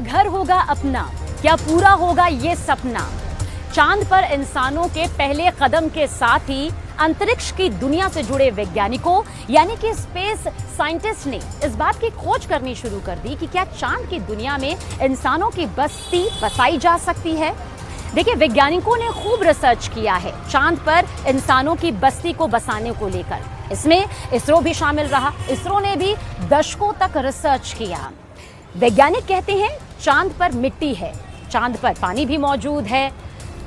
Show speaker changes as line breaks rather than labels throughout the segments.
घर होगा अपना, क्या पूरा होगा ये सपना। चांद पर इंसानों के पहले कदम के साथ ही अंतरिक्ष की दुनिया से जुड़े वैज्ञानिकों यानी कि स्पेस साइंटिस्ट ने इस बात की खोज करनी शुरू कर दी कि क्या चांद की दुनिया में इंसानों की बस्ती बसाई जा सकती है। देखिए, वैज्ञानिकों ने खूब रिसर्च किया है चांद पर इंसानों की बस्ती को बसाने को लेकर। इसमें इसरो भी शामिल रहा। इसरो ने भी दशकों तक रिसर्च किया। वैज्ञानिक कहते हैं चांद पर मिट्टी है, चांद पर पानी भी मौजूद है।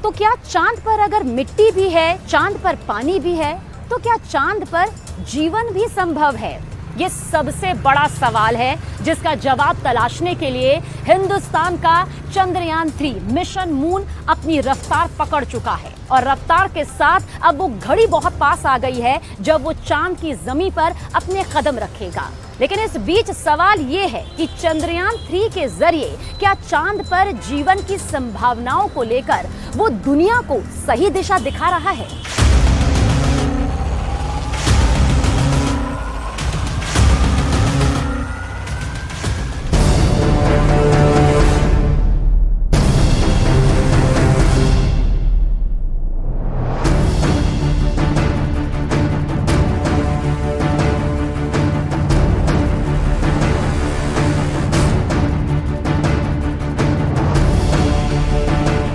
तो क्या चांद पर अगर मिट्टी भी है, चांद पर पानी भी है, तो क्या चांद पर जीवन भी संभव है? ये सबसे बड़ा सवाल है जिसका जवाब तलाशने के लिए हिंदुस्तान का चंद्रयान 3 मिशन मून अपनी रफ्तार पकड़ चुका है। और रफ्तार के साथ अब वो घड़ी बहुत पास आ गई है जब वो चांद की जमीन पर अपने कदम रखेगा। लेकिन इस बीच सवाल ये है कि चंद्रयान 3 के जरिए क्या चांद पर जीवन की संभावनाओं को लेकर वो दुनिया को सही दिशा दिखा रहा है?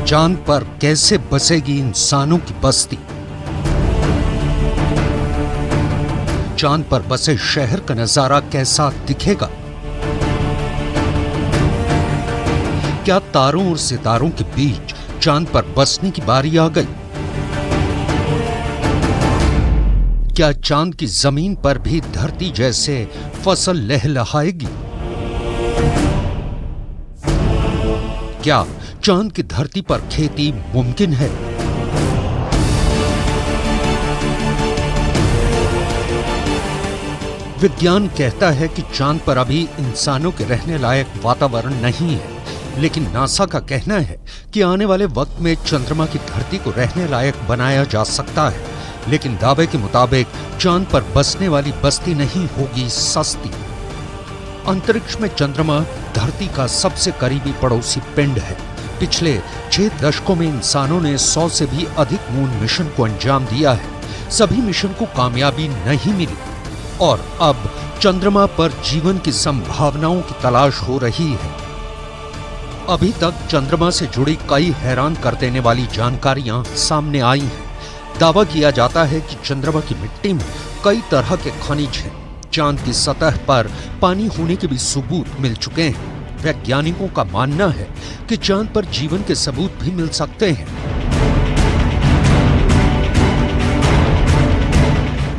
चांद पर कैसे बसेगी इंसानों की बस्ती? चांद पर बसे शहर का नजारा कैसा दिखेगा? क्या तारों और सितारों के बीच चांद पर बसने की बारी आ गई? क्या चांद की जमीन पर भी धरती जैसे फसल लहलहाएगी? क्या चांद की धरती पर खेती मुमकिन है? विज्ञान कहता है कि चांद पर अभी इंसानों के रहने लायक वातावरण नहीं है, लेकिन नासा का कहना है कि आने वाले वक्त में चंद्रमा की धरती को रहने लायक बनाया जा सकता है। लेकिन दावे के मुताबिक चांद पर बसने वाली बस्ती नहीं होगी सस्ती। अंतरिक्ष में चंद्रमा धरती का सबसे करीबी पड़ोसी पिंड है। पिछले 6 दशकों में इंसानों ने 100 से भी अधिक मून मिशन को अंजाम दिया है। सभी मिशन को कामयाबी नहीं मिली और अब चंद्रमा पर जीवन की संभावनाओं की तलाश हो रही है। अभी तक चंद्रमा से जुड़ी कई हैरान कर देने वाली जानकारियां सामने आई हैं। दावा किया जाता है कि चंद्रमा की मिट्टी में कई तरह के खनिज हैं। चांद की सतह पर पानी होने के भी सबूत मिल चुके हैं। वैज्ञानिकों का मानना है कि चांद पर जीवन के सबूत भी मिल सकते हैं।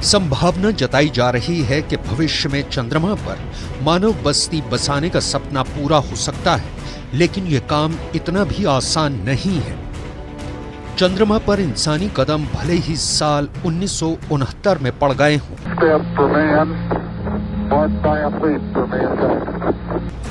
संभावना जताई जा रही है कि भविष्य में चंद्रमा पर मानव बस्ती बसाने का सपना पूरा हो सकता है, लेकिन यह काम इतना भी आसान नहीं है। चंद्रमा पर इंसानी कदम भले ही साल 1969 में पड़ गए हों,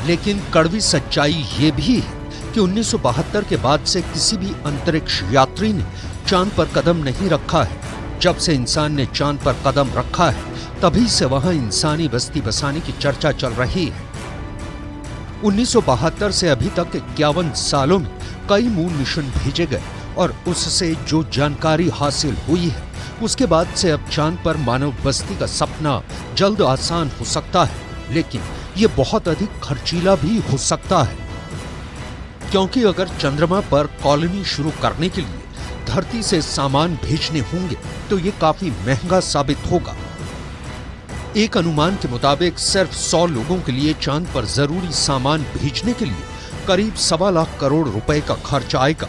लेकिन कड़वी सच्चाई ये भी है कि 1972 के बाद से किसी भी अंतरिक्ष यात्री ने चांद पर कदम नहीं रखा है। जब से इंसान ने चांद पर कदम रखा है, तभी से वहां इंसानी बस्ती बसाने की चर्चा चल रही है। 1972 से अभी तक 51 सालों में कई मून मिशन भेजे गए और उससे जो जानकारी हासिल हुई है, उसके बाद से अब चांद पर मानव बस्ती का सपना जल्द आसान हो सकता है, लेकिन ये बहुत अधिक खर्चीला भी हो सकता है। क्योंकि अगर चंद्रमा पर कॉलोनी शुरू करने के लिए धरती से सामान भेजने होंगे तो ये काफी महंगा साबित होगा। एक अनुमान के मुताबिक सिर्फ 100 लोगों के लिए चांद पर जरूरी सामान भेजने के लिए करीब 1.25 लाख करोड़ रुपए का खर्च आएगा।